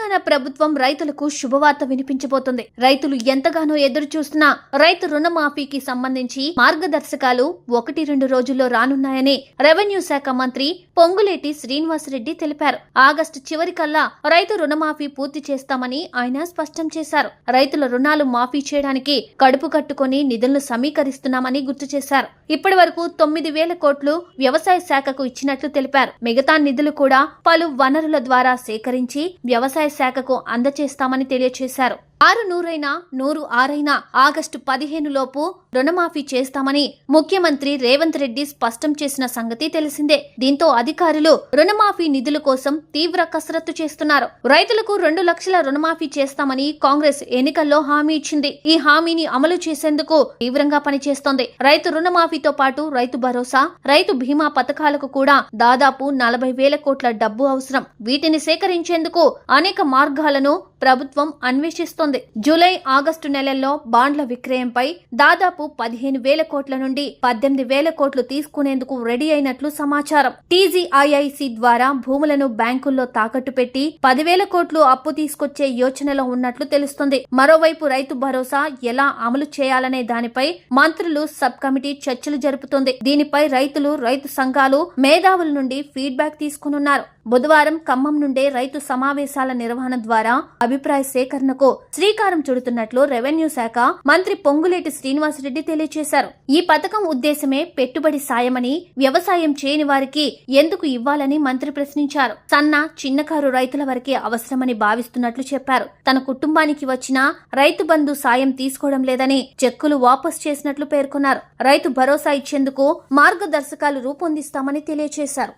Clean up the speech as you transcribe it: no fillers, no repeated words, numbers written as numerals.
తెలంగాణ ప్రభుత్వం రైతులకు శుభవార్త వినిపించబోతుంది. రైతులు ఎంతగానో ఎదురు చూస్తున్న రైతు రుణమాఫీకి సంబంధించి మార్గదర్శకాలు 1-2 రోజుల్లో రానున్నాయని రెవెన్యూ శాఖ మంత్రి పొంగులేటి శ్రీనివాసరెడ్డి తెలిపారు. ఆగస్టు చివరికల్లా రైతు రుణమాఫీ పూర్తి చేస్తామని ఆయన స్పష్టం చేశారు. రైతుల రుణాలు మాఫీ చేయడానికి కడుపు కట్టుకుని నిధులను సమీకరిస్తున్నామని గుర్తు చేశారు. ఇప్పటి వరకు 9,000 కోట్లు వ్యవసాయ శాఖకు ఇచ్చినట్లు తెలిపారు. మిగతా నిధులు కూడా పలు వనరుల ద్వారా సేకరించి వ్యవసాయ శాఖకు అందజేస్తామని తెలియజేశారు. 600 100 ఆగస్టు 15 లోపు రుణమాఫీ చేస్తామని ముఖ్యమంత్రి రేవంత్ రెడ్డి స్పష్టం చేసిన సంగతి తెలిసిందే. దీంతో అధికారులు రుణమాఫీ నిధుల కోసం తీవ్ర కసరత్తు చేస్తున్నారు. రైతులకు 2 లక్షల రుణమాఫీ చేస్తామని కాంగ్రెస్ ఎన్నికల్లో హామీ ఇచ్చింది. ఈ హామీని అమలు చేసేందుకు తీవ్రంగా పనిచేస్తోంది. రైతు రుణమాఫీతో పాటు రైతు భరోసా, రైతు బీమా పథకాలకు కూడా దాదాపు 40,000 కోట్ల డబ్బు అవసరం. వీటిని సేకరించేందుకు అనేక మార్గాలను ప్రభుత్వం అన్వేషిస్తోంది. జూలై, ఆగస్టు నెలల్లో బాండ్ల విక్రయంపై దాదాపు 15,000 కోట్ల నుండి 18,000 కోట్లు తీసుకునేందుకు రెడీ అయినట్లు సమాచారం. టీజీఐఐసి ద్వారా భూములను బ్యాంకుల్లో తాకట్టు పెట్టి 10,000 కోట్లు అప్పు తీసుకొచ్చే యోచనలో ఉన్నట్లు తెలుస్తుంది. మరోవైపు రైతు భరోసా ఎలా అమలు చేయాలనే దానిపై మంత్రులు సబ్ కమిటీ చర్చలు జరుపుతోంది. దీనిపై రైతులు, రైతు సంఘాలు, మేధావుల నుండి ఫీడ్బ్యాక్ తీసుకున్నారు. బుధవారం ఖమ్మం నుండే రైతు సమావేశాల నిర్వహణ ద్వారా అభిప్రాయ సేకరణకు శ్రీకారం చుడుతున్నట్లు రెవెన్యూ శాఖ మంత్రి పొంగులేటి శ్రీనివాసరెడ్డి తెలియజేశారు. ఈ పథకం ఉద్దేశమే పెట్టుబడి సాయమని, వ్యవసాయం చేయని వారికి ఎందుకు ఇవ్వాలని మంత్రి ప్రశ్నించారు. సన్న, చిన్నకారు రైతుల వరకే అవసరమని భావిస్తున్నట్లు చెప్పారు. తన కుటుంబానికి వచ్చిన రైతు బంధు సాయం తీసుకోవడం లేదని చెక్కులు వాపస్ చేసినట్లు పేర్కొన్నారు. రైతు భరోసా ఇచ్చేందుకు మార్గదర్శకాలు రూపొందిస్తామని తెలియజేశారు.